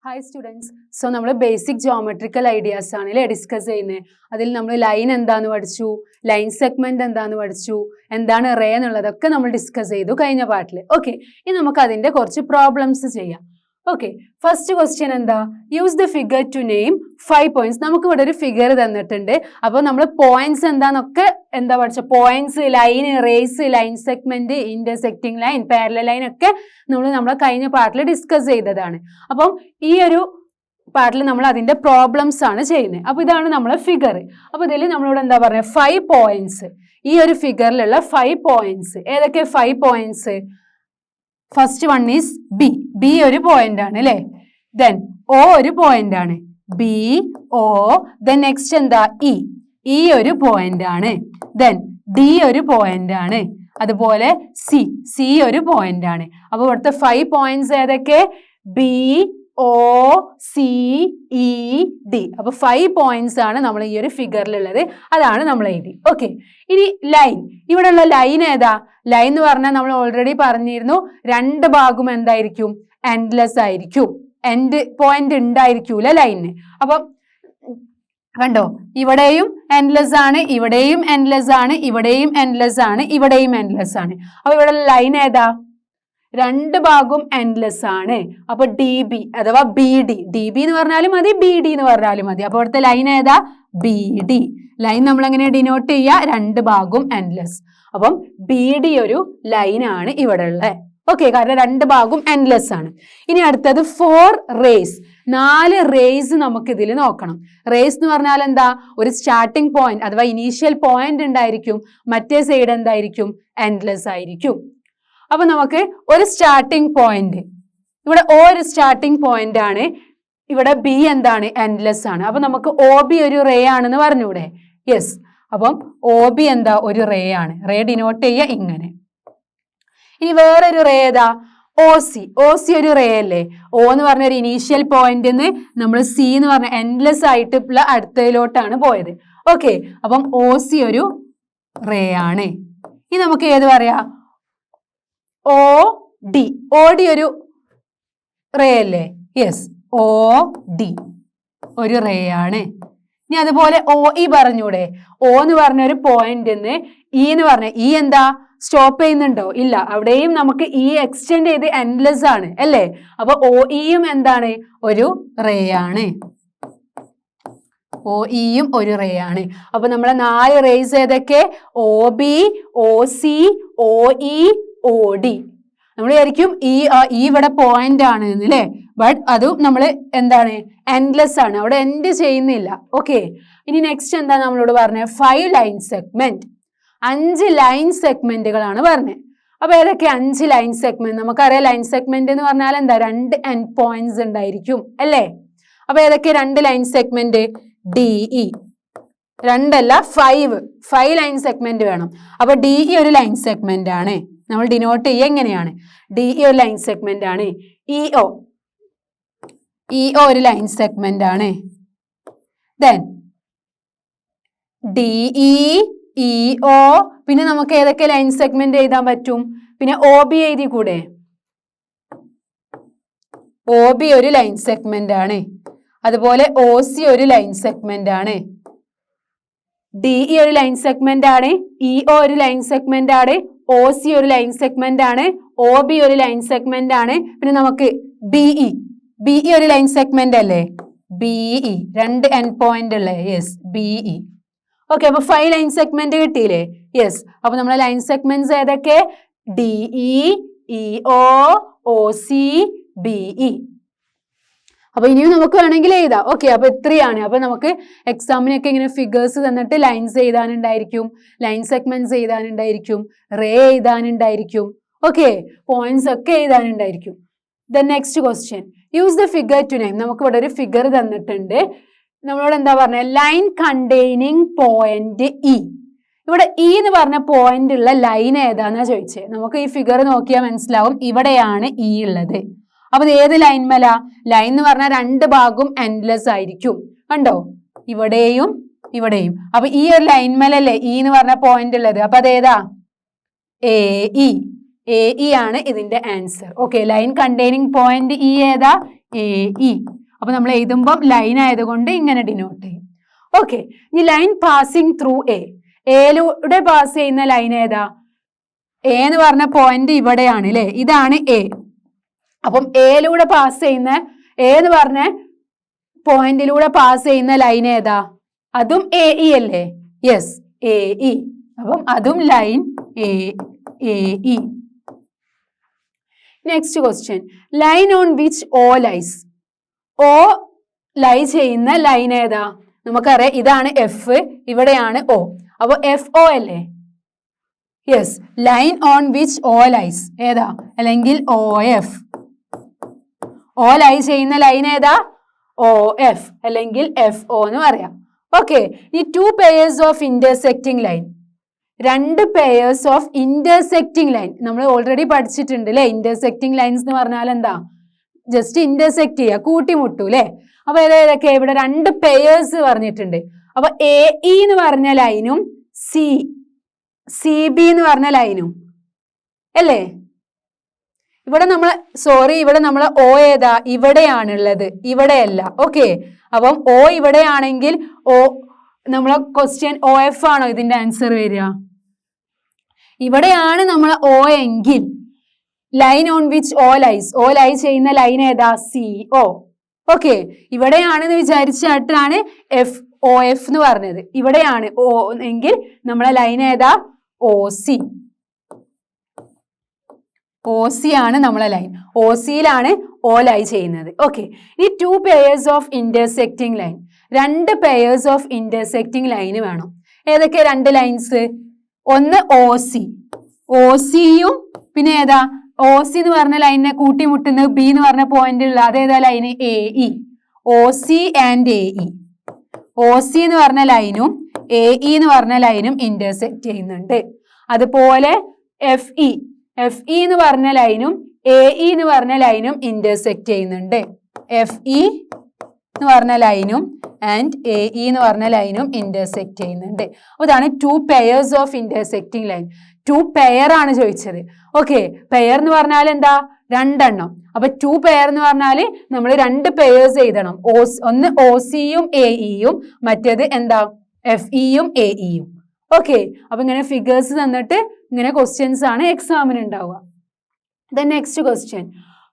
Hi students. So നമ്മൾ basic geometrical ideas ആണല്ലേ discuss ചെയ്യുന്നത്. അതിൽ നമ്മൾ ലൈൻ എന്താന്ന് പഠിച്ചു, ലൈൻ സെഗ്മെന്റ് എന്താന്ന് പഠിച്ചു, എന്താണ് റേ എന്നുള്ളതൊക്കെ നമ്മൾ ഡിസ്കസ് ചെയ്തു കഴിഞ്ഞ പാർട്ടിൽ. ഓക്കെ, ഇനി നമുക്ക് അതിന്റെ കുറച്ച് പ്രോബ്ലംസ് ചെയ്യാം. ഓക്കെ, ഫസ്റ്റ് ക്വസ്റ്റ്യൻ എന്താ? Use the figure to name 5 points. നമുക്ക് ഇവിടെ ഒരു ഫിഗർ തന്നിട്ടുണ്ട്. അപ്പോൾ നമ്മൾ പോയിന്റ്സ് എന്താന്നൊക്കെ എന്താ പഠിച്ച points, line, rays, line segment, intersecting line, parallel line ഒക്കെ നമ്മളെ കഴിഞ്ഞ പാർട്ടിൽ ഡിസ്കസ് ചെയ്തതാണ്. അപ്പം ഈ ഒരു പാർട്ടിൽ നമ്മൾ അതിന്റെ പ്രോബ്ലംസ് ആണ് ചെയ്യുന്നത്. അപ്പൊ ഇതാണ് നമ്മളെ ഫിഗർ. അപ്പൊ ഇതിൽ നമ്മളോട് എന്താ പറയുക, 5 പോയിന്റ്സ്. ഈ ഒരു ഫിഗറിലുള്ള 5 പോയിന്റ്സ് ഏതൊക്കെ? 5 points. First one is B. B ഒരു പോയിന്റ് ആണ് അല്ലെ. ദെൻ ഒ ഒരു പോയിന്റ് ആണ്, ബി ഒ. ദെൻ നെക്സ്റ്റ് എന്താ? ഇ. ഇ ഒരു പോയിന്റ് ആണ്. ദെൻ ഡി ഒരു പോയിന്റ് ആണ്. അതുപോലെ സി. സി ഒരു പോയിന്റ് ആണ്. അപ്പൊ ഇവിടുത്തെ 5 പോയിന്റ്സ് ഏതൊക്കെ? B O C E D. അപ്പൊ 5 പോയിന്റ്സ് ആണ് നമ്മൾ ഈ ഒരു ഫിഗറിലുള്ളത്. അതാണ് നമ്മൾ എഴുതി. ഓക്കെ, ഇനി ലൈൻ. ഇവിടെയുള്ള ലൈൻ ഏതാ? ലൈൻ എന്ന് പറഞ്ഞാൽ നമ്മൾ ഓൾറെഡി പറഞ്ഞിരുന്നു, രണ്ട് ഭാഗം എന്തായിരിക്കും? എൻഡ്ലെസ് ആയിരിക്കും. എൻഡ് പോയിന്റ് ഉണ്ടായിരിക്കൂല ലൈനിന്. അപ്പം കണ്ടോ, ഇവിടെയും എൻഡ്ലെസ് ആണ്, ഇവിടെയും എൻഡ്ലെസ് ആണ്, ഇവിടെയും എൻഡ്ലെസ് ആണ്, ഇവിടെയും എൻഡ്ലെസ് ആണ്. അപ്പൊ ഇവിടെ ലൈൻ ഏതാ? രണ്ട് ഭാഗവും എൻഡ്ലെസ് ആണ്. അപ്പൊ ഡി ബി അഥവാ ബി ഡി. ഡി ബി എന്ന് പറഞ്ഞാലും മതി, ബി ഡി എന്ന് പറഞ്ഞാലും മതി. അപ്പൊ ഇവിടുത്തെ ലൈൻ ഏതാ? B D. ലൈൻ നമ്മൾ എങ്ങനെ ഡിനോട്ട് ചെയ്യുക? രണ്ട് ഭാഗവും എൻഡ്ലെസ്. അപ്പം ബി ഡി ഒരു ലൈനാണ് ഇവിടെ ഉള്ളത്. ഓക്കെ, കാരണം രണ്ട് ഭാഗവും എൻഡ്ലെസ് ആണ്. ഇനി അടുത്തത് 4 റേസ്. 4 റേസ് നമുക്ക് ഇതിൽ നോക്കണം. റേസ് എന്ന് പറഞ്ഞാൽ എന്താ? ഒരു സ്റ്റാർട്ടിംഗ് പോയിന്റ് അഥവാ ഇനീഷ്യൽ പോയിന്റ് ഉണ്ടായിരിക്കും, മറ്റേ സൈഡ് എന്തായിരിക്കും? എൻഡ്ലെസ് ആയിരിക്കും. അപ്പൊ നമുക്ക് ഒരു സ്റ്റാർട്ടിംഗ് പോയിന്റ്, ഇവിടെ ഒ ഒരു സ്റ്റാർട്ടിംഗ് പോയിന്റ് ആണ്, ഇവിടെ ബി എന്താണ്? എൻഡ്ലെസ് ആണ്. അപ്പൊ നമുക്ക് ഒ ബി ഒരു റേ ആണെന്ന് പറഞ്ഞൂടെ? യെസ്. അപ്പം ഒ ബി എന്താ? ഒരു റേ ആണ്. റേ ഡിനോട്ട് ചെയ്യുക ഇങ്ങനെ. ഇനി വേറൊരു റേ ഏതാ? O C. ഒ സി ഒരു റേ അല്ലേ? ഒ എന്ന് പറഞ്ഞ ഒരു ഇനീഷ്യൽ പോയിന്റ് നമ്മൾ സി എന്ന് പറഞ്ഞ എൻഡ്ലെസ് ആയിട്ടുള്ള അടുത്തതിലോട്ടാണ് പോയത്. ഓക്കെ, അപ്പം ഒ സി ഒരു റേ ആണ്. ഇനി നമുക്ക് ഏത് പറയാ? O D. ഒ ഡി ഒരു റേ അല്ലേ? യെസ്, ഒ ഡി ഒരു റേ ആണ്. ഇനി അതുപോലെ ഒ ഇ പറഞ്ഞൂടെ? ഒ എന്ന് പറഞ്ഞ ഒരു പോയിന്റ് ഇ എന്ന് പറഞ്ഞ, ഇ എന്താ? സ്റ്റോപ്പ് ചെയ്യുന്നുണ്ടോ? ഇല്ല. അവിടെയും നമുക്ക് ഇ എക്സ്റ്റെൻഡ് ചെയ്ത് എൻഡ്ലെസ് ആണ് അല്ലേ? അപ്പൊ ഒ ഇയും എന്താണ്? ഒരു റേ ആണ്. ഒ ഇയും ഒരു റേ ആണ്. അപ്പൊ നമ്മളെ 4 റേസ് ഏതൊക്കെ? O B, O C, O E, O D. നമ്മൾ വിചാരിക്കും ഈ ഇവിടെ പോയിന്റ് ആണ് അല്ലേ? ബട്ട് അതും നമ്മൾ എന്താണ്? എൻഡ്ലെസ് ആണ്, അവിടെ എൻഡ് ചെയ്യുന്നില്ല. ഓക്കെ, ഇനി നെക്സ്റ്റ് എന്താ നമ്മളോട് പറഞ്ഞത്? 5 ലൈൻ സെഗ്മെന്റ്. 5 ലൈൻ സെഗ്മെന്റുകളാണ് പറഞ്ഞത്. അപ്പൊ ഏതൊക്കെ 5 ലൈൻ സെഗ്മെന്റ്? നമുക്കറിയാം ലൈൻ സെഗ്മെന്റ് എന്ന് പറഞ്ഞാൽ എന്താ? 2 എൻഡ് പോയിന്റ്സ് ഉണ്ടായിരിക്കും അല്ലേ? അപ്പൊ ഏതൊക്കെ 2 ലൈൻ സെഗ്മെന്റ്? D E. 2 അല്ല, 5 ലൈൻ സെഗ്മെന്റ് വേണം. അപ്പൊ ഡി ഇ ഒരു ലൈൻ സെഗ്മെന്റ് ആണ്. നമ്മൾ ഡിനോട്ട് ചെയ്യുക എങ്ങനെയാണ്? ഡി ഇ ഒരു ലൈൻ സെഗ്മെന്റ് ആണ്. ഇഒ. ഇഒ ഒരു ലൈൻ സെഗ്മെന്റ് ആണ്. Then D E, E O. പിന്നെ നമുക്ക് ഏതൊക്കെ ലൈൻ സെഗ്മെന്റ് എഴുതാൻ പറ്റും? പിന്നെ ഒ ബി എഴുതി കൂടെ? ഒ ബി ഒരു ലൈൻ സെഗ്മെന്റ് ആണ്. അതുപോലെ ഒ സി ഒരു ലൈൻ സെഗ്മെന്റ് ആണ്. ഡി ഇ ഒരു ലൈൻ സെഗ്മെന്റ് ആണ്. ഇഒ ഒരു ലൈൻ സെഗ്മെന്റ് ആണ്. ഒ സി ഒരു ലൈൻ സെഗ്മെന്റ് ആണ്. ഒ ബി ഒരു ലൈൻ സെഗ്മെന്റ് ആണ്. പിന്നെ നമുക്ക് ബിഇ. ബിഇ ഒരു ലൈൻ സെഗ്മെന്റ് അല്ലേ? ബിഇ 2 എൻഡ് പോയിന്റ് ഉള്ള. Yes, B E. ഓക്കെ, അപ്പൊ 5 ലൈൻ സെഗ്മെന്റ് കിട്ടിയില്ലേ? യെസ്. അപ്പൊ നമ്മളെ ലൈൻ സെഗ്മെന്റ്സ് ഏതൊക്കെ? ഡിഇ, ഇഒ, ഒ സി, ബിഇ. അപ്പൊ ഇനിയും നമുക്ക് വേണമെങ്കിൽ എഴുതാം. ഓക്കെ, അപ്പൊ ഇത്രയാണ്. അപ്പൊ നമുക്ക് എക്സാമിനൊക്കെ ഇങ്ങനെ ഫിഗേഴ്സ് തന്നിട്ട് ലൈൻസ് എഴുതാനുണ്ടായിരിക്കും, ലൈൻ സെഗ്മെന്റ്സ് എഴുതാനുണ്ടായിരിക്കും, റേ എഴുതാനുണ്ടായിരിക്കും. ഓക്കെ, പോയിന്റ്സ് ഒക്കെ എഴുതാനുണ്ടായിരിക്കും. The next question, use the figure to name. നമുക്ക് ഇവിടെ ഒരു ഫിഗർ തന്നിട്ടുണ്ട്. നമ്മളോട് എന്താ പറഞ്ഞത്? Line containing point E. ഇവിടെ ഇ എന്ന് പറഞ്ഞ പോയിന്റ് ഉള്ള ലൈൻ ഏതാന്നാ ചോദിച്ചത്. നമുക്ക് ഈ ഫിഗർ നോക്കിയാൽ മനസ്സിലാവും, ഇവിടെയാണ് ഇ ഉള്ളത്. അപ്പൊ ഏത് ലൈൻ മേല? ലൈൻ എന്ന് പറഞ്ഞാൽ 2 ഭാഗവും എൻഡ്ലെസ് ആയിരിക്കും. കണ്ടോ, ഇവിടെയും ഇവിടെയും. അപ്പൊ ഈ ഒരു ലൈൻ മേലല്ലേ ഇ എന്ന് പറഞ്ഞ പോയിന്റ് ഉള്ളത്. അപ്പൊ അതേതാ? A E. എ ഇ ആണ് ഇതിന്റെ answer. Okay, line containing point E ഏതാ? AE. അപ്പൊ നമ്മൾ എഴുതുമ്പോൾ ലൈൻ ആയതുകൊണ്ട് ഇങ്ങനെ ഡിനോട്ട് ചെയ്യും. ഓക്കെ, ഈ ലൈൻ പാസിംഗ് ത്രൂ എയിലൂടെ പാസ് ചെയ്യുന്ന ലൈൻ ഏതാ? എ എന്ന് പറഞ്ഞ പോയിന്റ് ഇവിടെയാണ് അല്ലെ, ഇതാണ് എ. അപ്പം എയിലൂടെ പാസ് ചെയ്യുന്ന എ എന്ന് പറഞ്ഞ പോയിന്റിലൂടെ പാസ് ചെയ്യുന്ന ലൈൻ ഏതാ? അതും AE അല്ലേ? Yes, AE. അപ്പം അതും line AE. Next question, line on which O lies. O lie ചെയ്യുന്ന ലൈൻ ഏതാ? നമുക്കറിയാം ഇതാണ് F, ഇവിടെയാണ് O. അപ്പൊ FO അല്ലേ? Yes, line on which O lies ഏതാ? അല്ലെങ്കിൽ OF. O ലൈ ചെയ്യുന്ന ലൈൻ ഏതാ? OF അല്ലെങ്കിൽ FO എന്ന് പറയാം. ഓക്കെ, ഈ 2 pairs of intersecting line, 2 pairs of intersecting line നമ്മൾ ഓൾറെഡി പഠിച്ചിട്ടുണ്ട് അല്ലെ. ഇന്റർസെക്റ്റിംഗ് ലൈൻസ് എന്ന് പറഞ്ഞാൽ എന്താ? ജസ്റ്റ് ഇന്റർസെക്ട് ചെയ്യുക, കൂട്ടിമുട്ടു അല്ലെ. അപ്പൊ ഏതൊക്കെ ഇവിടെ 2 pairs പറഞ്ഞിട്ടുണ്ട്. അപ്പൊ AE എന്ന് പറഞ്ഞ ലൈനും CB എന്ന് പറഞ്ഞ ലൈനും അല്ലേ? ഇവിടെ നമ്മൾ ഇവിടെ നമ്മൾ O ഏതാ? ഇവിടെയാണുള്ളത്, ഇവിടെയല്ല. ഓക്കെ, അപ്പം O ഇവിടെയാണെങ്കിൽ നമ്മളെ ക്വസ്റ്റ്യൻ OF ആണോ ഇതിന്റെ ആൻസർ വരിക? ഇവിടെയാണ് നമ്മൾ O എങ്കിൽ line on which O lies, O lie ചെയ്യുന്ന ലൈൻ ഏതാ? CO. ഓക്കെ, ഇവിടെയാണെന്ന് വിചാരിച്ചിട്ടാണ് OF എന്ന് പറഞ്ഞത്. ഇവിടെയാണ് O എങ്കിൽ നമ്മളെ ലൈൻ ഏതാ? OC ആണ് നമ്മളെ ലൈൻ. OCയിലാണ് O ലൈ ചെയ്യുന്നത്. ഓക്കെ, ഈ 2 pairs of intersecting line, 2 pairs of intersecting line വേണം. ഏതൊക്കെ 2 ലൈൻസ്? ഒന്ന് OCയും പിന്നെ ഏതാ? OC എന്ന് പറഞ്ഞ ലൈനിനെ കൂട്ടിമുട്ടുന്നത് B എന്ന് പറഞ്ഞ പോയിന്റ് ഉള്ള അതേതാ line? AE. OC and AE. OC എന്ന് പറഞ്ഞ ലൈനും AE എന്ന് പറഞ്ഞ ലൈനും ഇന്റർസെക്ട് ചെയ്യുന്നുണ്ട്. അതുപോലെ FE എന്ന് പറഞ്ഞ ലൈനും AE എന്ന് പറഞ്ഞ ലൈനും ഇന്റർസെക്ട് ചെയ്യുന്നുണ്ട്. FE എന്ന് പറഞ്ഞ ലൈനും ആൻഡ് AE എന്ന് പറഞ്ഞ ലൈനും ഇന്റർസെക്ട് ചെയ്യുന്നുണ്ട്. അപ്പൊ ഇതാണ് 2 pairs of intersecting line. 2 pair ആണ് ചോദിച്ചത്. ഓക്കെ, പെയർ എന്ന് പറഞ്ഞാൽ എന്താ? 2 എണ്ണം. അപ്പൊ 2 pair എന്ന് പറഞ്ഞാല് നമ്മൾ 2 pairs എഴുതണം. ഒന്ന് OCയും AEയും, മറ്റേത് എന്താ? FEയും AEയും. ഓക്കെ, അപ്പൊ ഇങ്ങനെ ഫിഗേഴ്സ് തന്നിട്ട് ഇങ്ങനെ ക്വസ്റ്റ്യൻസ് ആണ് എക്സാമിന് ഉണ്ടാവുക. The next question,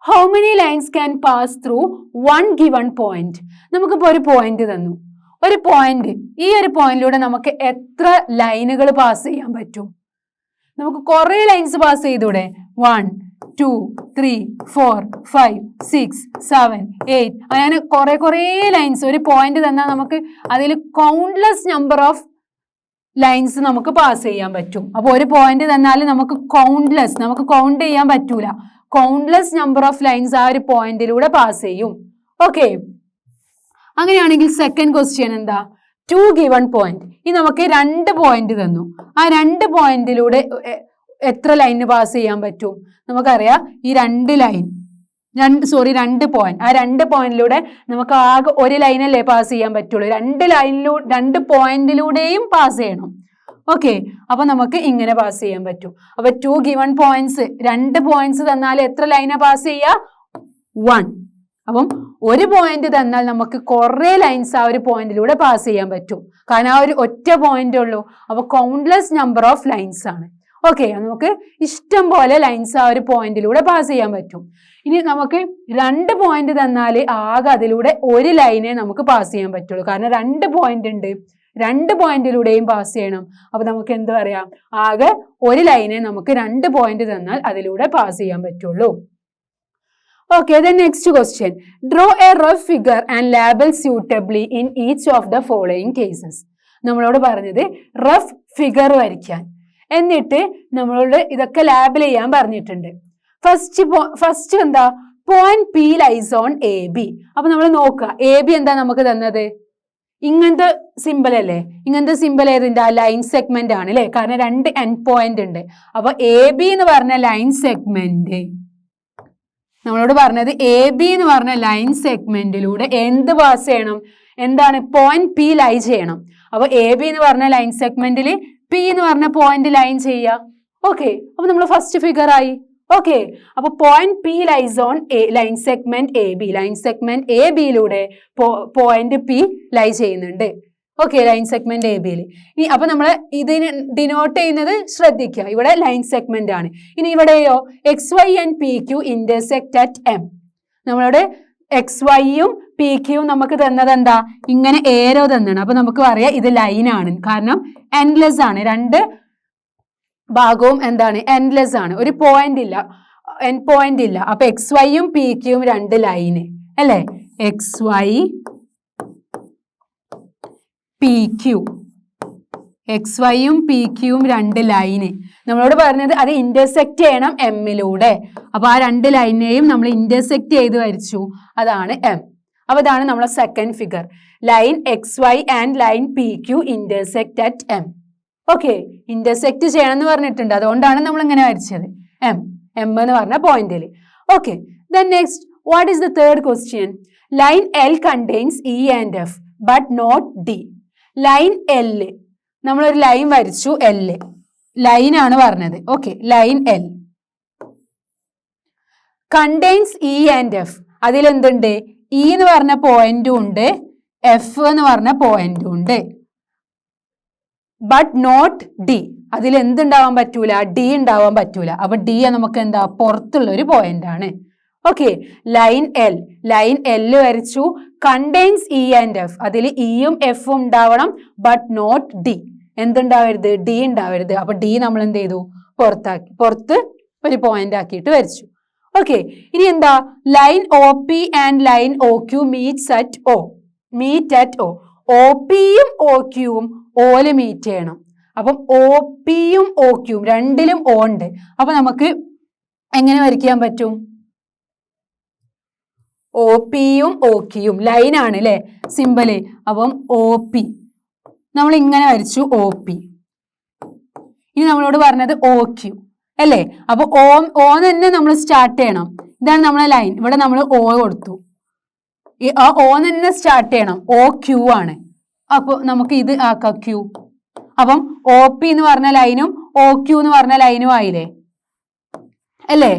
how many lines can pass through one given point? നമുക്കിപ്പോൾ ഒരു പോയിന്റ് തന്നു. ഒരു പോയിന്റ്, ഈ ഒരു പോയിന്റിലൂടെ നമുക്ക് എത്ര ലൈനുകൾ പാസ് ചെയ്യാൻ പറ്റും? നമുക്ക് കുറെ ലൈൻസ് പാസ് ചെയ്തൂടെ? 1 2 3 4 5 6 7 8 അങ്ങനെ കുറെ ലൈൻസ് ഒരു പോയിന്റ് തന്നാൽ നമുക്ക് അതിൽ കൗണ്ട്ലെസ് നമ്പർ ഓഫ് ലൈൻസ് നമുക്ക് പാസ് ചെയ്യാൻ പറ്റും. അപ്പൊ ഒരു പോയിന്റ് തന്നാൽ നമുക്ക് നമുക്ക് കൗണ്ട് ചെയ്യാൻ പറ്റൂല. കൗണ്ട്ലെസ് നമ്പർ ഓഫ് ലൈൻസ് ആ ഒരു പോയിന്റിലൂടെ പാസ് ചെയ്യും. ഓക്കെ, അങ്ങനെയാണെങ്കിൽ സെക്കൻഡ് ക്വസ്റ്റ്യൻ എന്താ? 2 given point. ഈ നമുക്ക് 2 പോയിന്റ് തന്നു. ആ 2 പോയിന്റിലൂടെ എത്ര ലൈന് പാസ് ചെയ്യാൻ പറ്റും? നമുക്കറിയാം ഈ 2 പോയിന്റ്, ആ 2 പോയിന്റിലൂടെ നമുക്ക് ആകെ ഒരു ലൈനല്ലേ പാസ് ചെയ്യാൻ പറ്റുള്ളൂ. 2 പോയിന്റിലൂടെയും പാസ് ചെയ്യണം. ഓക്കെ, അപ്പൊ നമുക്ക് ഇങ്ങനെ പാസ് ചെയ്യാൻ പറ്റും. അപ്പൊ 2 given points, 2 പോയിന്റ്സ് തന്നാൽ എത്ര ലൈനാ പാസ് ചെയ്യുക? 1. അപ്പം ഒരു പോയിന്റ് തന്നാൽ നമുക്ക് കുറെ ലൈൻസ് ആ ഒരു പോയിന്റിലൂടെ പാസ് ചെയ്യാൻ പറ്റും. കാരണം ആ ഒരു ഒറ്റ പോയിന്റ് ഉള്ളൂ. അപ്പൊ കൗണ്ട്ലെസ് നമ്പർ ഓഫ് ലൈൻസ് ആണ്. ഓക്കെ, നമുക്ക് ഇഷ്ടം പോലെ ലൈൻസ് ആ ഒരു പോയിന്റിലൂടെ പാസ് ചെയ്യാൻ പറ്റും. ഇനി നമുക്ക് 2 പോയിന്റ് തന്നാൽ ആകെ അതിലൂടെ ഒരു ലൈനെ നമുക്ക് പാസ് ചെയ്യാൻ പറ്റുള്ളൂ. കാരണം 2 പോയിന്റ് ഉണ്ട്, 2 പോയിന്റിലൂടെയും പാസ് ചെയ്യണം. അപ്പൊ നമുക്ക് എന്ത് പറയാം? ആകെ ഒരു ലൈനെ നമുക്ക് 2 പോയിന്റ് തന്നാൽ അതിലൂടെ പാസ് ചെയ്യാൻ പറ്റുള്ളൂ. Okay, the next question. Draw a rough figure and label suitably in each of the following cases. നമ്മളോട് പറഞ്ഞത് റഫ് ഫിഗർ വരയ്ക്കാൻ, എന്നിട്ട് നമ്മളോട് ഇതൊക്കെ ലാബിൽ ചെയ്യാൻ പറഞ്ഞിട്ടുണ്ട്. ഫസ്റ്റ് എന്താ? Point P lies on AB. അപ്പൊ നമ്മൾ നോക്കുക, AB എന്താ നമുക്ക് തന്നത്? ഇങ്ങനത്തെ സിമ്പിൾ അല്ലേ? ഇങ്ങനത്തെ സിമ്പിൾ ഏതിന്റെ? ലൈൻ സെഗ്മെന്റ് ആണ് അല്ലെ? കാരണം 2 എൻഡ് പോയിന്റ് ഉണ്ട്. അപ്പൊ AB എന്ന് പറഞ്ഞ ലൈൻ സെഗ്മെന്റ്, നമ്മളോട് പറഞ്ഞത് AB എന്ന് പറഞ്ഞ ലൈൻ സെഗ്മെന്റിലൂടെ എന്ത് പാസ് ചെയ്യണം? എന്താണ്? പോയിന്റ് P ലൈ ചെയ്യണം. അപ്പൊ AB എന്ന് പറഞ്ഞ ലൈൻ സെഗ്മെന്റിൽ P എന്ന് പറഞ്ഞ പോയിന്റ് ലൈൻ ചെയ്യുക. ഓക്കെ, അപ്പൊ നമ്മൾ ഫസ്റ്റ് ഫിഗർ ആയി. ഓക്കെ, അപ്പൊ point P lies on line segment A B. Line segment A ബിയിലൂടെ പോയിന്റ് പി ലൈ ചെയ്യുന്നുണ്ട്. ഓക്കെ, ലൈൻ സെഗ്മെന്റ് എ ബിയിൽ. ഇനി അപ്പൊ നമ്മൾ ഇതിന് ഡിനോട്ട് ചെയ്യുന്നത് ശ്രദ്ധിക്കുക, ഇവിടെ ലൈൻ സെഗ്മെന്റ് ആണ്. ഇനി ഇവിടെയോ X Y and P Q intersect at M. നമ്മളുടെ എക്സ് വൈയും പി ക്യൂവും നമുക്ക് തന്നത് എന്താ, ഇങ്ങനെ ഏരോ തന്നാണ്. അപ്പൊ നമുക്ക് പറയാം ഇത് ലൈനാണ്, കാരണം എൻഡ്ലെസ് ആണ്, രണ്ട് ഭാഗവും എന്താണ്, എൻഡ്ലെസ് ആണ്, ഒരു പോയിന്റ് ഇല്ല, എൻഡ് പോയിന്റ് ഇല്ല. അപ്പൊ എക്സ് വൈയും പി ക്യൂവും രണ്ട് ലൈന് അല്ലെ, X Y P Q, X വൈയും പി ക്യൂവും രണ്ട് ലൈന്. നമ്മളോട് പറഞ്ഞത് അത് ഇന്റർസെക്ട് ചെയ്യണം എമ്മിലൂടെ. അപ്പൊ ആ രണ്ട് ലൈനെയും നമ്മൾ ഇന്റർസെക്ട് ചെയ്ത് വരച്ചു, അതാണ് എം. അപ്പൊ ഇതാണ് നമ്മളെ second figure. Line X Y and line P Q intersect at M. Okay, intersect ചെയ്യണം എന്ന് പറഞ്ഞിട്ടുണ്ട്, അതുകൊണ്ടാണ് നമ്മൾ ഇങ്ങനെ വരച്ചത്, എം എന്ന് പറഞ്ഞ പോയിന്റിൽ. Okay, then next what is the third question. Line L contains E and F but not D. Line L, നമ്മളൊരു ലൈൻ വരച്ചു, എൽ ലൈൻ ആണ് പറഞ്ഞത്. Okay, line L contains E and F. അതിലെന്തുണ്ട്, ഇ എന്ന് പറഞ്ഞ പോയിന്റും ഉണ്ട്, എഫ് എന്ന് പറഞ്ഞ പോയിന്റും ഉണ്ട്. ബട്ട് നോട്ട് ഡി, അതിൽ എന്തുണ്ടാവാൻ പറ്റൂല, ഡി ഉണ്ടാവാൻ പറ്റൂല. അപ്പൊ ഡി നമുക്ക് എന്താ, പുറത്തുള്ള ഒരു പോയിന്റ് ആണ്. Okay, line L, line L വരച്ചു, കണ്ടെയ്ൻസ് ഇ ആൻഡ് എഫ്, അതിൽ ഇയും എഫും ഉണ്ടാവണം, ബട്ട് നോട്ട് ഡി, എന്തുണ്ടാവരുത്, ഡി ഉണ്ടാവരുത്. അപ്പൊ ഡി നമ്മൾ എന്ത് ചെയ്തു, പുറത്ത് ഒരു പോയിന്റ് ആക്കിയിട്ട് വരച്ചു. ഓക്കെ, ഇനി എന്താ, line O P and line O Q meet at O. Meet at O, O പിയും ഒ ക്യൂവും ഓല് മീറ്റ് ചെയ്യണം. അപ്പം ഒ പിയും ഒ ക്യൂവും രണ്ടിലും ഓ ഉണ്ട്. അപ്പൊ നമുക്ക് എങ്ങനെ വരയ്ക്കാൻ പറ്റും, ഒ പിയും ഒ ക്യൂവും ലൈൻ ആണ് അല്ലെ സിമ്പല്. അപ്പം ഒ പി നമ്മൾ ഇങ്ങനെ വരച്ചു, ഒ പി. ഇനി നമ്മളോട് പറഞ്ഞത് ഒ ക്യു അല്ലേ, അപ്പൊ ഓ തന്നെ നമ്മൾ സ്റ്റാർട്ട് ചെയ്യണം. ഇതാണ് നമ്മളെ ലൈൻ, ഇവിടെ നമ്മൾ ഓ കൊടുത്തു, ആ ഓ തന്നെ സ്റ്റാർട്ട് ചെയ്യണം, ഒ ക്യൂ ആണ്. അപ്പൊ നമുക്ക് ഇത് ആക്കാം ക്യൂ. അപ്പം ഒ പി എന്ന് പറഞ്ഞ ലൈനും ഒ ക്യൂ എന്ന് പറഞ്ഞ ലൈനും ആയില്ലേ അല്ലേ.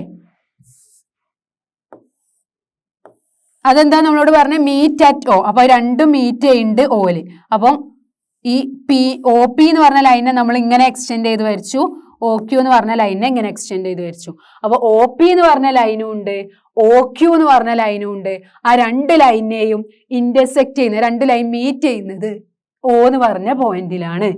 അതെന്താ നമ്മളോട് പറഞ്ഞ മീറ്റ് അറ്റ് ഒ. അപ്പൊ രണ്ടും മീറ്റ് ചെയ്യുന്നുണ്ട് ഓല്. അപ്പം ഈ ഒ പി എന്ന് പറഞ്ഞ ലൈനെ നമ്മൾ ഇങ്ങനെ എക്സ്റ്റെൻഡ് ചെയ്ത് വരച്ചു, ഒ ക്യൂ എന്ന് പറഞ്ഞ ലൈനെ ഇങ്ങനെ എക്സ്റ്റെൻഡ് ചെയ്ത് വരച്ചു. അപ്പൊ ഒ പി എന്ന് പറഞ്ഞ ലൈനും ഉണ്ട്, ഒ ക്യൂ എന്ന് പറഞ്ഞ ലൈനും ഉണ്ട്. ആ രണ്ട് ലൈനെയും ഇന്റർസെക്ട് ചെയ്യുന്ന, രണ്ട് ലൈൻ മീറ്റ് ചെയ്യുന്നത് ഓ എന്ന് പറഞ്ഞ പോയിന്റിലാണ്.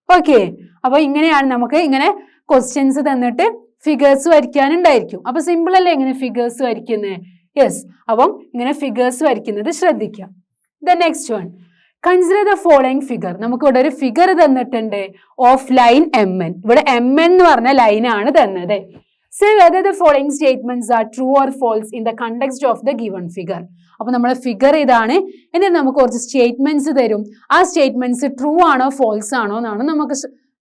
ഓക്കെ, അപ്പൊ ഇങ്ങനെയാണ് നമുക്ക് ഇങ്ങനെ ക്വസ്റ്റ്യൻസ് തന്നിട്ട് ഫിഗേഴ്സ് വരയ്ക്കാനുണ്ടായിരിക്കും. അപ്പൊ സിമ്പിൾ അല്ലേ ഇങ്ങനെ ഫിഗേഴ്സ് വരയ്ക്കുന്നത്. യെസ്, അപ്പം ഇങ്ങനെ ഫിഗേഴ്സ് വരയ്ക്കുന്നത് ശ്രദ്ധിക്കാം. The next one, consider the following figure. നമുക്ക് ഇവിടെ ഒരു ഫിഗർ തന്നിട്ടുണ്ട് ഓഫ് ലൈൻ എം എൻ. ഇവിടെ എം എൻ എന്ന് പറഞ്ഞ ലൈനാണ് തന്നത്. Say whether the following statements are true or false in the context of the given figure. അപ്പൊ നമ്മളെ ഫിഗർ ഇതാണ്, എന്നിട്ട് നമുക്ക് കുറച്ച് സ്റ്റേറ്റ്മെന്റ്സ് തരും. ആ സ്റ്റേറ്റ്മെന്റ്സ് ട്രൂ ആണോ ഫോൾസ് ആണോ എന്നാണ് നമുക്ക്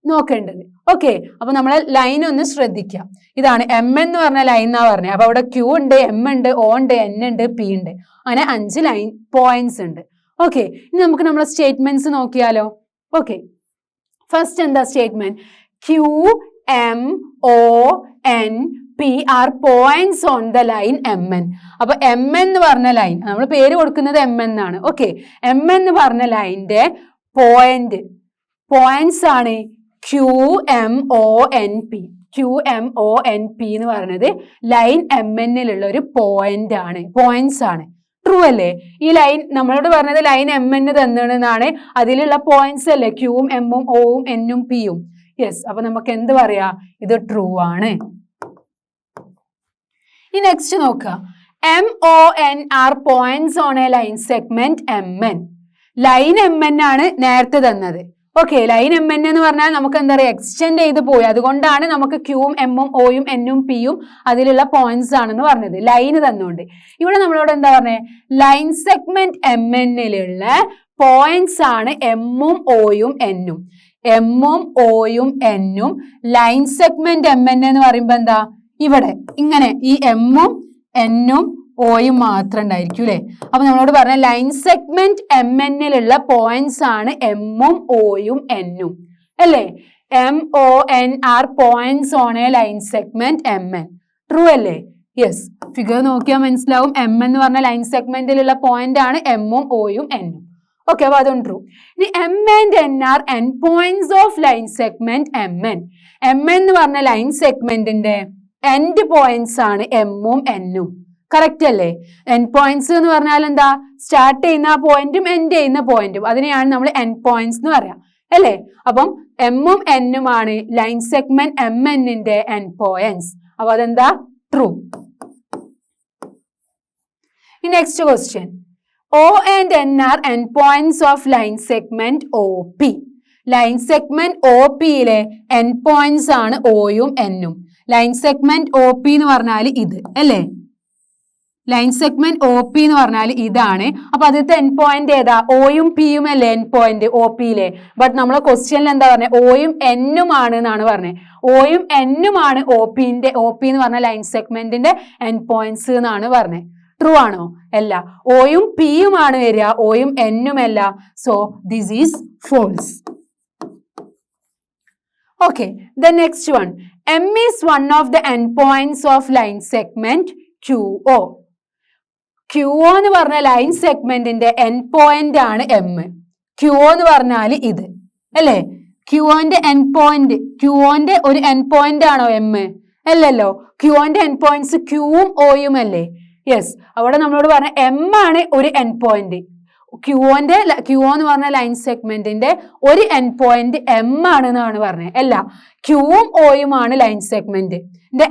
നോക്കേണ്ടത്. ഓക്കെ, അപ്പൊ നമ്മളെ ലൈൻ ഒന്ന് ശ്രദ്ധിക്കാം. ഇതാണ് എം എന്ന് പറഞ്ഞ ലൈൻ എന്നാ പറഞ്ഞത്. അപ്പൊ അവിടെ ക്യൂ ഉണ്ട്, എം ഉണ്ട്, ഒ ഉണ്ട്, എൻ ഉണ്ട്, പി ഉണ്ട്, അങ്ങനെ 5 ലൈൻ പോയിന്റ്സ് ഉണ്ട്. ഓക്കെ, ഇനി നമുക്ക് നമ്മളെ സ്റ്റേറ്റ്മെന്റ്സ് നോക്കിയാലോ. ഓക്കെ, ഫസ്റ്റ് എന്താ statement, Q M O N P R points on the line M N. അപ്പൊ എം എന്ന് പറഞ്ഞ ലൈൻ, നമ്മൾ പേര് കൊടുക്കുന്നത് എം എന്നാണ്. ഓക്കെ, എം എന്ന് പറഞ്ഞ ലൈനിന്റെ പോയിന്റ്സ് ആണ് Q M O N P. Q M O N P എന്ന് പറയുന്നത് ലൈൻ എം എന്നിലുള്ള ഒരു പോയിന്റ്സ് ആണ്. ട്രൂ അല്ലേ? ഈ ലൈൻ നമ്മളോട് പറഞ്ഞത് ലൈൻ എം എന്ന് തന്നെന്നാണ്, അതിലുള്ള പോയിന്റ്സ് അല്ലേ ക്യൂവും എമ്മും ഒവും എന്നും പിയും. യെസ്, അപ്പൊ നമുക്ക് എന്ത് പറയാ, ഇത് ട്രൂ ആണ്. ഈ നെക്സ്റ്റ് നോക്കുക, M O N R points on a line segment M N. Line M N ആണ് നേരത്തെ തന്നത്. ഓക്കെ, ലൈൻ എം എൻ എന്ന് പറഞ്ഞാൽ നമുക്ക് എന്താ പറയുക, എക്സ്റ്റെൻഡ് ചെയ്ത് പോയി, അതുകൊണ്ടാണ് നമുക്ക് ക്യൂവും എമ്മും ഒയും എന്നും പിയും അതിലുള്ള പോയിന്റ്സ് ആണെന്ന് പറഞ്ഞത്, ലൈന് തന്നുകൊണ്ട്. ഇവിടെ നമ്മളോട് എന്താ പറഞ്ഞത്, ലൈൻ സെഗ്മെന്റ് എം എന്നിലുള്ള പോയിന്റ്സ് ആണ് എമ്മും ഒയും എന്നും. എമ്മും ഒയും എന്നും ലൈൻ സെഗ്മെന്റ് എം എൻ എന്ന് പറയുമ്പോ എന്താ, ഇവിടെ ഇങ്ങനെ ഈ എമ്മും എന്നും ഒയും മാത്രം ഉണ്ടായിരിക്കും അല്ലെ. അപ്പൊ നമ്മളോട് പറഞ്ഞ ലൈൻ സെഗ്മെന്റ് എം എന്നിലുള്ള പോയിന്റ്സ് ആണ് എമ്മും ഒയും എന്നും അല്ലേ. M O N R points on a line segment M N. True അല്ലേ? യെസ്, ഫിഗർ നോക്കിയാൽ മനസ്സിലാവും. എം എന്ന് പറഞ്ഞ ലൈൻ സെഗ്മെന്റിലുള്ള പോയിന്റ് ആണ് എമ്മും ഓയും എന്നും. ഓക്കെ, അപ്പൊ അതും ട്രൂ. ഇനി M and N are end points of line segment M N. M എന്ന് പറഞ്ഞ ലൈൻ സെഗ്മെന്റിന്റെ എൻഡ് പോയിന്റ്സ് ആണ് എമ്മും എന്നും. കറക്റ്റ് അല്ലേ? എൻഡ് പോയിന്റ്സ് എന്ന് പറഞ്ഞാൽ എന്താ? സ്റ്റാർട്ട് ചെയ്യുന്ന പോയിന്റും എൻഡ് ചെയ്യുന്ന പോയിന്റും, അതിനെയാണ് നമ്മൾ എൻഡ് പോയിന്റ്സ് എന്ന് പറയാം അല്ലേ? അപ്പം എമ്മും എന്നുമാണ് ലൈൻ സെഗ്മെന്റ് എം എന്നിന്റെ എൻഡ് പോയിന്റ്സ്. അപ്പൊ അതെന്താ? True. Next question. O and N are endpoints of line segment OP. Line segment OP യിലെ എൻഡ് പോയിന്റ്സ് ആണ് ഓയും എന്നും. ലൈൻ സെഗ്മെന്റ് OP എന്ന് പറഞ്ഞാൽ ഇത് അല്ലേ? ലൈൻ സെഗ്മെന്റ് OP എന്ന് പറഞ്ഞാൽ ഇതാണ്. അപ്പൊ അതിലത്തെ എൻഡ് പോയിന്റ് ഏതാ? ഓയും പിയും അല്ലേ എൻഡ് പോയിന്റ് OP യിലെ? ബട്ട് നമ്മളെ ക്വസ്റ്റ്യനിൽ എന്താ പറഞ്ഞത്? ഓയും എന്നും ആണ് എന്നാണ് പറഞ്ഞത്. ഓയും എന്നും ആണ് OP എന്ന് പറഞ്ഞ ലൈൻ സെഗ്മെന്റിന്റെ എൻഡ് പോയിന്റ്സ് എന്നാണ് പറഞ്ഞത്. ട്രൂ ആണോ? അല്ല, ഓയും പിയുമാണ് വരിക, ഓയും എന്നും അല്ല. So this is false. Okay, the next one. M is one of the end points of line segment QO. QO എന്ന് പറഞ്ഞ ലൈൻ സെഗ്മെന്റിന്റെ എൻഡ് പോയിന്റ് ആണ് എം. QO എന്ന് പറഞ്ഞാൽ ഇത് അല്ലേ? QOന്റെ എൻഡ് പോയിന്റ്, QOന്റെ ഒരു എൻഡ് പോയിന്റ് ആണോ എം? അല്ലല്ലോ. QOന്റെ എൻഡ് പോയിന്റ്സ് ക്യൂവും ഓയും അല്ലേ? യെസ്, അവിടെ നമ്മളോട് പറഞ്ഞ എം ആണ് ഒരു എൻഡ് പോയിന്റ്. QO എന്ന് പറഞ്ഞ ലൈൻ സെഗ്മെന്റിന്റെ ഒരു എൻഡ് പോയിന്റ് എം ആണ് എന്നാണ് പറഞ്ഞത്. അല്ല, ക്യൂവും ഓയുമാണ് ലൈൻ സെഗ്മെന്റ്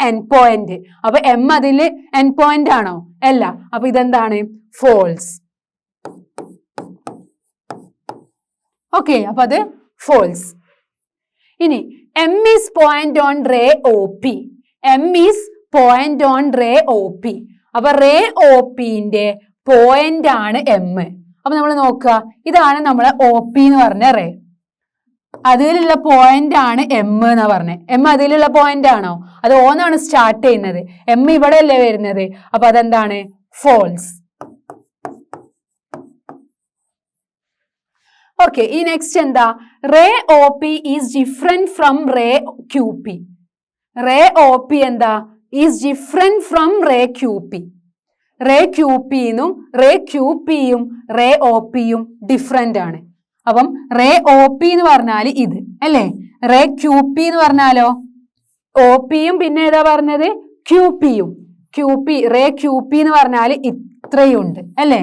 എൻഡ് പോയിന്റ്. അപ്പൊ എം അതില് എൻഡ് പോയിന്റ് ആണോ? അല്ല. അപ്പൊ ഇതെന്താണ്? ഫോൾസ്. ഓക്കെ, അപ്പൊ അത് ഫോൾസ്. ഇനി M is point on ray OP. M is point on ray OP. അപ്പൊ റേ OPന്റെ പോയിന്റ് ആണ് എം. അപ്പൊ നമ്മൾ നോക്കുക, ഇതാണ് നമ്മളെ OP എന്ന് പറഞ്ഞ റേ. അതിലുള്ള പോയിന്റ് ആണ് എം എന്നാ പറഞ്ഞത്. എം അതിലുള്ള പോയിന്റ് ആണോ? അത് ഓന്നാണ് സ്റ്റാർട്ട് ചെയ്യുന്നത്. എം ഇവിടെ അല്ലേ വരുന്നത്. അപ്പൊ അതെന്താണ്? ഫോൾസ്. ഓക്കെ, ഈ നെക്സ്റ്റ് എന്താ? Ray OP is different from ray QP. Ray OP എന്താ? Is different from ray QP. Ray QPന്നും റേ QPയും റേ OPയും ഡിഫറെന്റ് ആണ്. അപ്പം റേ OP എന്ന് പറഞ്ഞാൽ ഇത് അല്ലേ? റേ QP എന്ന് പറഞ്ഞാലോ? OPയും പിന്നെ ഏതാ പറഞ്ഞത്? QPയും. റേ QP എന്ന് പറഞ്ഞാൽ ഇത്രയുണ്ട് അല്ലേ?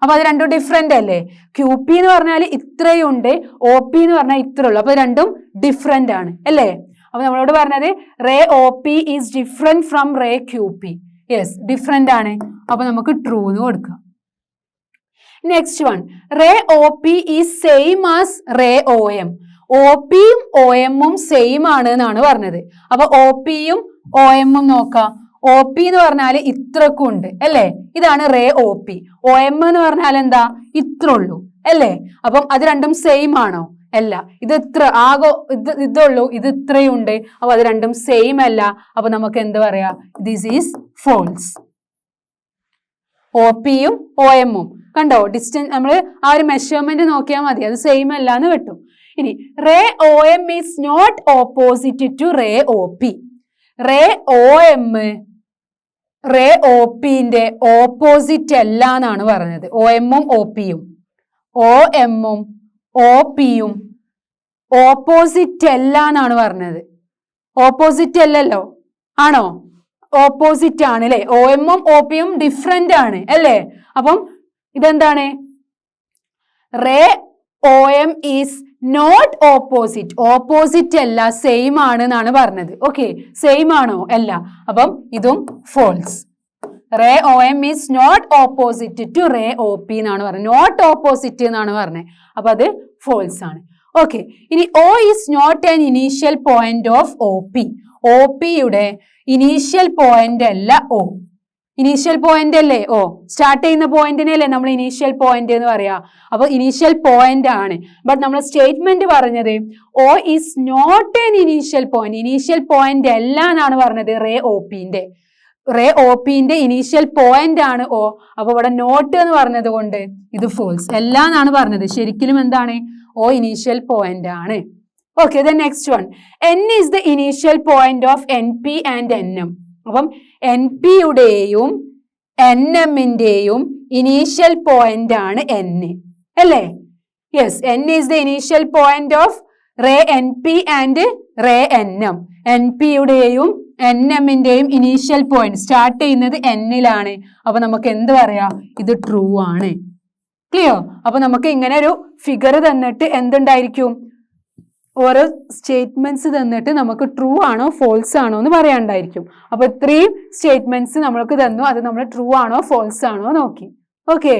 അപ്പൊ അത് രണ്ടും ഡിഫറെന്റ് അല്ലേ? QP എന്ന് പറഞ്ഞാൽ ഇത്രയുണ്ട്, OP എന്ന് പറഞ്ഞാൽ ഇത്ര ഉള്ളു. അപ്പൊ രണ്ടും ഡിഫറെന്റ് ആണ് അല്ലേ? അപ്പൊ നമ്മളോട് പറഞ്ഞത് ray OP is different from ray QP. Yes, different ആണ്. അപ്പൊ നമുക്ക് ട്രൂ എന്ന് കൊടുക്കാം. Next one. Ray OP is same as ray OM. OPയും OMഉം സെയിം ആണ് എന്നാണ് പറഞ്ഞത്. അപ്പൊ OPയും OMഉം നോക്കാം. OP എന്ന് പറഞ്ഞാൽ ഇത്രക്കും ഉണ്ട് അല്ലേ? ഇതാണ് റേ OP. OM എന്ന് പറഞ്ഞാൽ എന്താ? ഇത്ര ഉള്ളൂ അല്ലേ? അപ്പം അത് രണ്ടും സെയിം ആണോ? അല്ല. ഇത് ഇത്ര ആകോ ഇതുള്ളൂ, ഇത് ഇത്രയുണ്ട്. അപ്പൊ അത് രണ്ടും സെയിം അല്ല. അപ്പൊ നമുക്ക് എന്ത് പറയാ? This is false. OPയും OMഉം കണ്ടോ? ഡിസ്റ്റൻസ് നമ്മൾ ആ ഒരു മെഷർമെന്റ് നോക്കിയാൽ മതി, അത് സെയിം അല്ല എന്ന് കിട്ടും. ഇനി ray OM is not opposite to ray OP. Ray OM ray OPന്റെ ഓപ്പോസിറ്റ് അല്ല എന്നാണ് പറഞ്ഞത്. OMഉം OPയും OMഉം OPയും ഓപ്പോസിറ്റ് അല്ല എന്നാണ് പറഞ്ഞത്. ഓപ്പോസിറ്റ് അല്ലല്ലോ, ആണോ? ഓപ്പോസിറ്റ് ആണ് അല്ലെ? OMഉം OPയും ഡിഫറെന്റ് ആണ് അല്ലേ? അപ്പം ഇതെന്താണ്? Ray OM is not opposite. Opposite അല്ല, സെയിം ആണ് എന്നാണ് പറഞ്ഞത്. ഓക്കെ, സെയിം ആണോ? അല്ല. അപ്പം ഇതും false. Ray OM is not opposite to ray OP എന്നാണ് പറഞ്ഞത്. നോട്ട് ഓപ്പോസിറ്റ് എന്നാണ് പറഞ്ഞത്. അപ്പൊ അത് ഫോൾസ് ആണ്. ഓക്കെ, ഇനി O is not an initial point of OP. OPയുടെ ഇനീഷ്യൽ പോയിന്റ് അല്ല O. ഇനീഷ്യൽ പോയിന്റ് അല്ലേ O? സ്റ്റാർട്ട് ചെയ്യുന്ന പോയിന്റിനല്ലേ നമ്മൾ ഇനീഷ്യൽ പോയിന്റ് എന്ന് പറയാ. അപ്പൊ ഇനീഷ്യൽ പോയിന്റ് ആണ്. ബട്ട് നമ്മൾ സ്റ്റേറ്റ്മെന്റ് പറഞ്ഞത് O is not an initial point. Initial point അല്ല എന്നാണ് പറഞ്ഞത് റേ OPന്റെ. റേ OPന്റെ ഇനീഷ്യൽ പോയിന്റ് ആണ് O. അപ്പൊ ഇവിടെ നോട്ട് എന്ന് പറഞ്ഞത് കൊണ്ട് ഇത് ഫോൾസ്. അല്ല എന്നാണ് പറഞ്ഞത്. ശരിക്കും എന്താണ്? O ഇനീഷ്യൽ പോയിന്റ് ആണ്. Okay, the next one. N is the initial point of NP and NM. അപ്പം NPയുടെയും NMന്റെയും ഇനീഷ്യൽ പോയിന്റ് ആണ് N അല്ലേ? Yes, N is the initial point of ray NP and ray NM. NPയുടെയും NMന്റെയും initial point start ചെയ്യുന്നത് Nലാണ്. അപ്പൊ നമുക്ക് എന്ത് പറയാം? ഇത് ട്രൂ ആണ്. ക്ലിയർ? അപ്പൊ നമുക്ക് ഇങ്ങനെ ഒരു ഫിഗർ തന്നിട്ട് എന്തുണ്ടായിരിക്കും? ഓരോ സ്റ്റേറ്റ്മെന്റ്സ് തന്നിട്ട് നമുക്ക് ട്രൂ ആണോ ഫോൾസ് ആണോ എന്ന് പറയാണ്ടായിരിക്കും. അപ്പൊ ഇത്രയും സ്റ്റേറ്റ്മെന്റ്സ് നമ്മൾക്ക് തന്നു, അത് നമ്മൾ ട്രൂ ആണോ ഫോൾസ് ആണോ നോക്കി. ഓക്കെ.